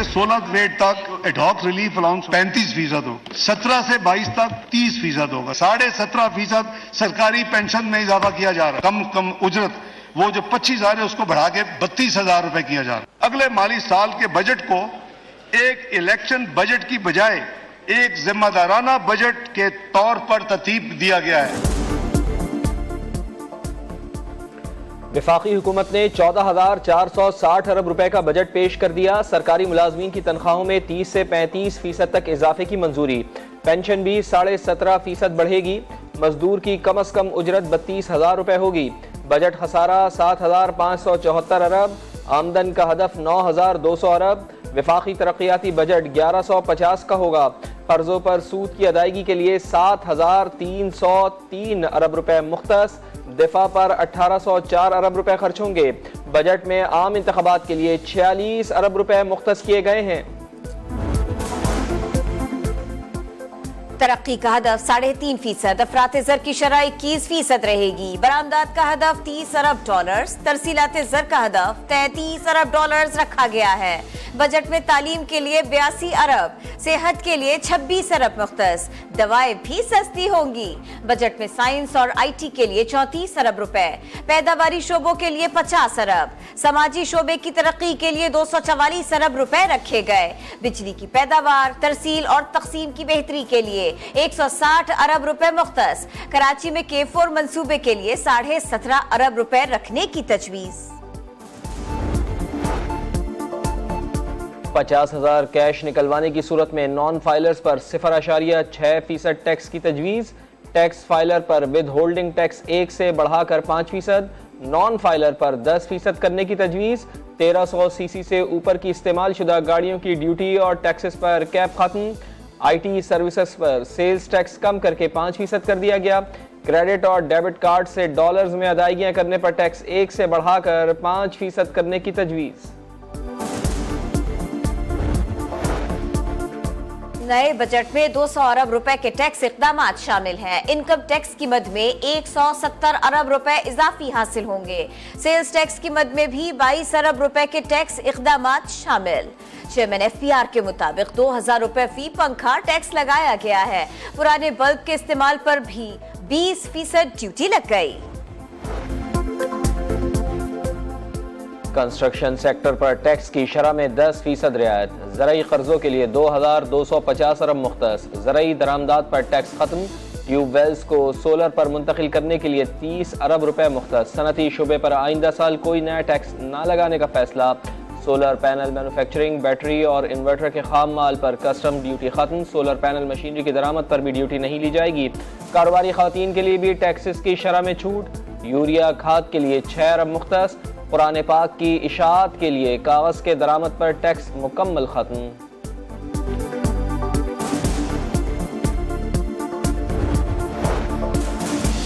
से 16 ग्रेड तक ad hoc relief allowance 35% हो, 17 से 22 तक 30% होगा, 17.5% सरकारी पेंशन में इजाफा किया जा रहा है। कम उजरत वो जो 25,000 है उसको बढ़ा के 32,000 रुपए किया जा रहा है। अगले माली साल के बजट को एक इलेक्शन बजट की बजाय एक जिम्मेदाराना बजट के तौर पर तरतीब दिया गया है। वफाकी हुकूमत ने 14,460 अरब रुपए का बजट पेश कर दिया। सरकारी मुलाजमीन की तनख्वाहों में 30 से 35% तक इजाफे की मंजूरी। पेंशन भी 17.5% बढ़ेगी। मजदूर की कम अज कम उजरत 32,000 रुपए होगी। बजट खसारा 7,574 अरब। आमदन का हदफ 9,200 अरब। वफाकी तरक्याती बजट 1150 का होगा। कर्जों पर सूद की अदायगी के लिए 7,303 अरब रुपए मुख्तस। दिफा पर 1,804 अरब रुपए खर्च होंगे। बजट में आम इंतखाबात के लिए 46 अरब रुपए मुख्तस किए गए हैं। तरक्की का हदफ 3.5%, अफरात ज़र की शरह 21% रहेगी। बरामदात का हदफ $30 अरब, तरसीलात ज़र का हदफ $33 अरब रखा गया है। बजट में तालीम के लिए 82 अरब, सेहत के लिए 26 अरब मुख्तस। दवाएं भी सस्ती होंगी। बजट में साइंस और IT के लिए 34 अरब रुपए, पैदावारी शोबों के लिए 50 अरब, समाजी शोबे की तरक्की के लिए 244 अरब रुपए रखे गए। बिजली की पैदावार, तरसील और तकसीम की बेहतरी के लिए 160 अरब रुपए मुख्तस। कराची में K4 मंसूबे के लिए 17.5 अरब रुपए रखने की तजवीज़। 50,000 कैश निकलवाने की सूरत में नॉन फाइलर्स पर 0.6% टैक्स की तजवीज़। टैक्स फाइलर पर विद होल्डिंग टैक्स 1 से बढ़ाकर 5%, नॉन फाइलर पर 10% करने की तजवीज़। 1300 सीसी से ऊपर की इस्तेमाल शुदा गाड़ियों की ड्यूटी और टैक्सेस पर कैप खत्म। IT सर्विसेज पर सेल्स टैक्स कम करके 5% कर दिया गया। क्रेडिट और डेबिट कार्ड से डॉलर्स में अदायगियां करने पर टैक्स 1 से बढ़ाकर 5% करने की तजवीज़। नए बजट में 200 अरब रुपए के टैक्स इक़दामात शामिल हैं। इनकम टैक्स की मद में 170 अरब रुपए इजाफी हासिल होंगे। सेल्स टैक्स की मद में भी 22 अरब रुपए के टैक्स इक़दामात शामिल। चेयरमैन FPR के मुताबिक 2,000 रुपए फी पंखा टैक्स लगाया गया है। पुराने बल्ब के इस्तेमाल पर भी 20% ड्यूटी लग गई। कंस्ट्रक्शन सेक्टर पर टैक्स की शरह में 10% रियायत। ज़राई कर्जों के लिए 2,250 अरब मुख्तस। ज़राई दरामदात पर टैक्स खत्म। ट्यूबवेल्स को सोलर पर मुंतकिल करने के लिए 30 अरब रुपए मुख्तस। सनती शुबे पर आइंदा साल कोई नया टैक्स न लगाने का फैसला। सोलर पैनल मैन्युफैक्चरिंग, बैटरी और इन्वर्टर के खाम माल पर कस्टम ड्यूटी खत्म। सोलर पैनल मशीनरी की दरामद पर भी ड्यूटी नहीं ली जाएगी। कारोबारी खवातीन के लिए भी टैक्सेस की शरह में छूट। यूरिया खाद के लिए 6 अरब मुख्तस। कुरान पाक की इशाअत के लिए कागज के दरामद पर टैक्स मुकम्मल खत्म।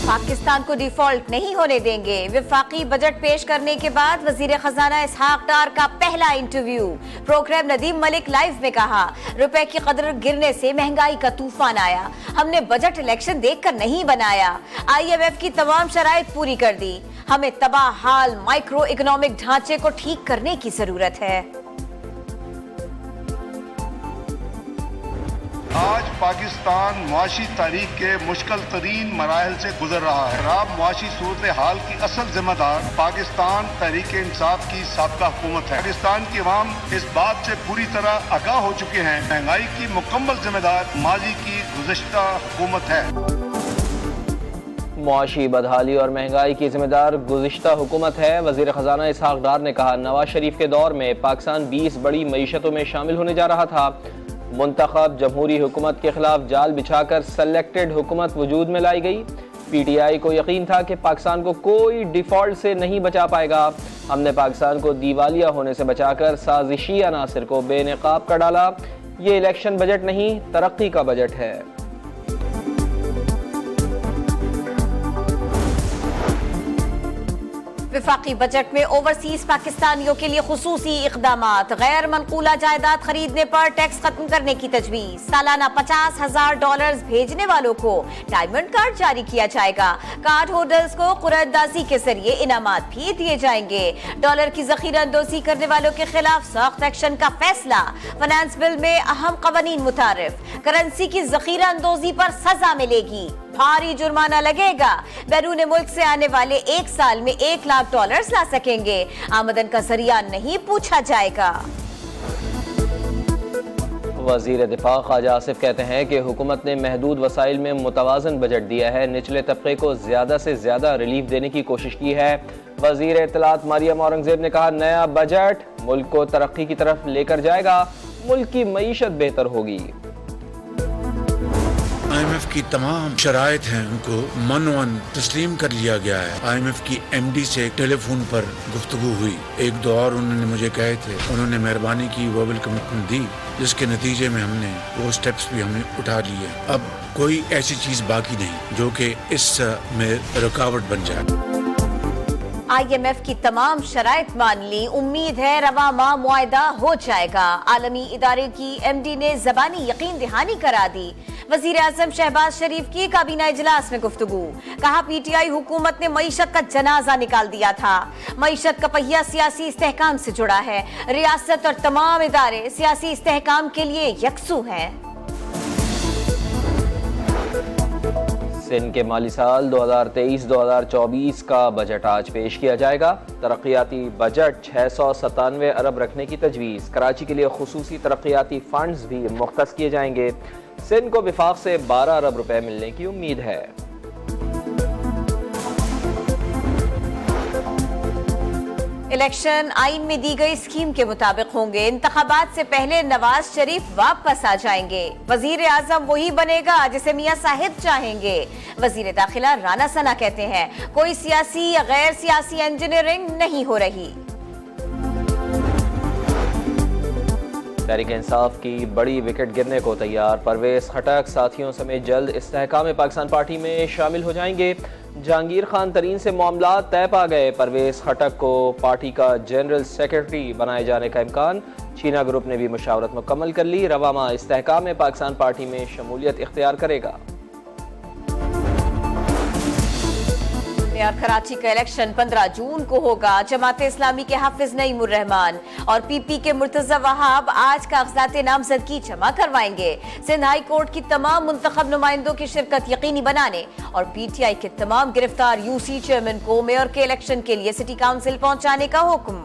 पाकिस्तान को डिफॉल्ट नहीं होने देंगे। वफाकी बजट पेश करने के बाद वजीर खजाना इसहाक डार का पहला interview. Programme Nadeem Malik live में कहा, रुपए की कदर गिरने से महंगाई का तूफान आया। हमने बजट इलेक्शन देखकर नहीं बनाया। IMF की तमाम शराइत पूरी कर दी। हमें तबाह हाल माइक्रो इकोनॉमिक ढांचे को ठीक करने की जरूरत है। आज पाकिस्तान मुआशी तारीख के मुश्किल तरीन मराहल से गुजर रहा है। खराब मुआशी सूरत हाल की असल जिम्मेदार पाकिस्तान तहरीक इंसाफ की साबका हुकूमत है। पाकिस्तान की अवाम इस बात से पूरी तरह आगाह हो चुके हैं, महंगाई की मुकम्मल जिम्मेदार माजी की गुज़श्ता हुकूमत है। मुआशी बदहाली और महंगाई की जिम्मेदार गुज़िश्ता हुकूमत है। वज़ीर ख़जाना इसहाक डार ने कहा, नवाज शरीफ के दौर में पाकिस्तान 20 बड़ी मईशतों में शामिल होने जा रहा था। मुंतखब जमहूरी हुकूमत के खिलाफ जाल बिछाकर सेलेक्टेड हुकूमत वजूद में लाई गई। PTI को यकीन था कि पाकिस्तान को कोई डिफॉल्ट से नहीं बचा पाएगा। हमने पाकिस्तान को दीवालिया होने से बचाकर साजिशी अनासिर को बेनकाब कर डाला। ये इलेक्शन बजट नहीं, तरक्की का बजट है। वफाकी बजट में ओवरसीज पाकिस्तानियों के लिए खुसूसी इक़दामात, गैर मनकूला जायदाद खरीदने पर टैक्स खत्म करने की तजवीज, सालाना $50,000 भेजने वालों को डायमंड कार्ड जारी किया जाएगा, कार्ड होल्डर्स को कुरानदाजी के जरिए इनामात भी दिए जाएंगे, डॉलर की जखीरा अंदोजी करने वालों के खिलाफ सख्त एक्शन का फैसला, फाइनेंस बिल में अहम कवानीन मुतारिफ, करेंसी की जखीरा अंदोजी पर सजा मिलेगी, भारी जुर्माना लगेगा, बैरून मुल्क से आने वाले एक साल में $1 लाख ला सकेंगे, आमदन का जरिया नहीं पूछा जाएगा। वजीर दिफा ख्वाजा आसिफ कहते हैं कि हुकूमत ने महदूद वसाइल में मुतवाजन बजट दिया है, निचले तबके को ज्यादा से ज्यादा रिलीफ देने की कोशिश की है। वजीर इत्तलात मरियम औरंगजेब ने कहा, नया बजट मुल्क को तरक्की की तरफ लेकर जाएगा, मुल्क की मईशत बेहतर होगी। IMF की तमाम शराइत हैं उनको मनवन तस्लीम कर लिया गया है। IMF की MD से टेलीफोन पर गुफ्तगू हुई, एक दो और उन्होंने मुझे कहे थे, उन्होंने मेहरबानी की वर्बल कमिटमेंट दी, जिसके नतीजे में हमने वो स्टेप्स भी हमने उठा लिए। अब कोई ऐसी चीज बाकी नहीं जो कि इस में रुकावट बन जाए। IMF की तमाम शराइत मान ली, उम्मीद है रवा माह मुआहदा हो जाएगा, आलमी इदारे की MD ने जबानी यकीन दहानी करा दी। वजीर आजम शहबाज शरीफ की काबीना इजलास में गुफ्तगू, कहा PTI हुकूमत ने मईशत का जनाजा निकाल दिया था, मईशत का पहिया सियासी इस्तेहकाम से जुड़ा है, रियासत और तमाम इदारे सियासी इस्तेहकाम के लिए यकसू हैं। सिंध के माली साल 2023-2024 का बजट आज पेश किया जाएगा। तरक्याती बजट 697 अरब रखने की तजवीज़, कराची के लिए खुसूसी तरक्याती फंड्स भी मुख्तस किए जाएंगे। सिंध को विफाक से 12 अरब रुपए मिलने की उम्मीद है। इलेक्शन आइन में दी गई स्कीम के मुताबिक होंगे, इंतखाबात से पहले नवाज शरीफ वापस आ जाएंगे, वजीर आजम वही बनेगा जिसे मियां साहिब चाहेंगे। वजीर दाखिला राना सना कहते हैं, कोई सियासी या गैर सियासी इंजीनियरिंग नहीं हो रही। तहरीक इंसाफ की बड़ी विकेट गिरने को तैयार, परवेज खटक साथियों समेत जल्द इस्तेहकाम पाकिस्तान पार्टी में शामिल हो जाएंगे। जहांगीर खान तरीन से मामला तय पा गए, परवेज खटक को पार्टी का जनरल सेक्रेटरी बनाए जाने का इम्कान, चीना ग्रुप ने भी मुशावरत मुकम्मल कर ली, रवा माह इस्तेहकाम पाकिस्तान पार्टी में शमूलियत इख्तियार करेगा। और कराची का इलेक्शन 15 जून को होगा। जमाते इस्लामी के हाफिज नईमुर रहमान और PP के मुर्तजा वहाब आज कागजात नामजदगी जमा करवाएंगे। सिंध हाई कोर्ट की तमाम मुंतखब नुमाइंदों की शिरकत यकीनी बनाने और PTI के तमाम गिरफ्तार UC चेयरमैन को मेयर के इलेक्शन के लिए सिटी काउंसिल पहुंचाने का हुक्म।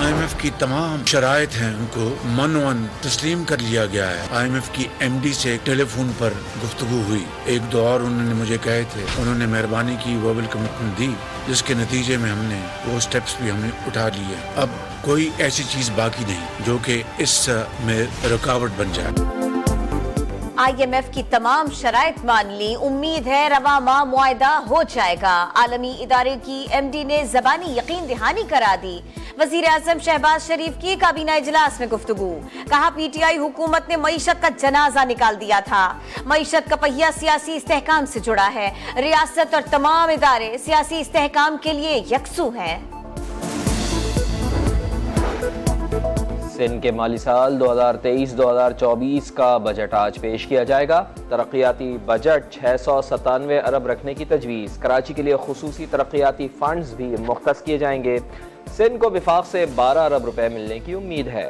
IMF की तमाम शराइत हैं उनको मनवन तस्लीम कर लिया गया है। IMF की MD से टेलीफोन पर गुफ्तगू हुई, एक दो और उन्होंने मुझे कहे थे, उन्होंने मेहरबानी की वर्बल कमिटमेंट दी, जिसके नतीजे में हमने वो स्टेप्स भी हमने उठा लिए। अब कोई ऐसी चीज बाकी नहीं जो कि इस में रुकावट बन जाए। IMF की तमाम शराइत मान ली, उम्मीद है रवा माह मुआहदा हो जाएगा, आलमी इदारे की MD ने जबानी यकीन दहानी करा दी। वजीर आजम शहबाज शरीफ की काबीना इजलास में गुफ्तगू, कहा PTI हुकूमत ने मईशत का जनाजा निकाल दिया था, मईशत का पहिया सियासी इस्तेहकाम से जुड़ा है, रियासत और तमाम इदारे सियासी इस्तेहकाम के लिए यकसू हैं। सिंध के माली साल 2023-2024 का बजट आज पेश किया जाएगा। तरक्याती बजट 697 अरब रखने की तजवीज़, कराची के लिए खुसूसी तरक्याती फंड्स भी मुख्तस किए जाएंगे। सिंध को विफाक से 12 अरब रुपए मिलने की उम्मीद है।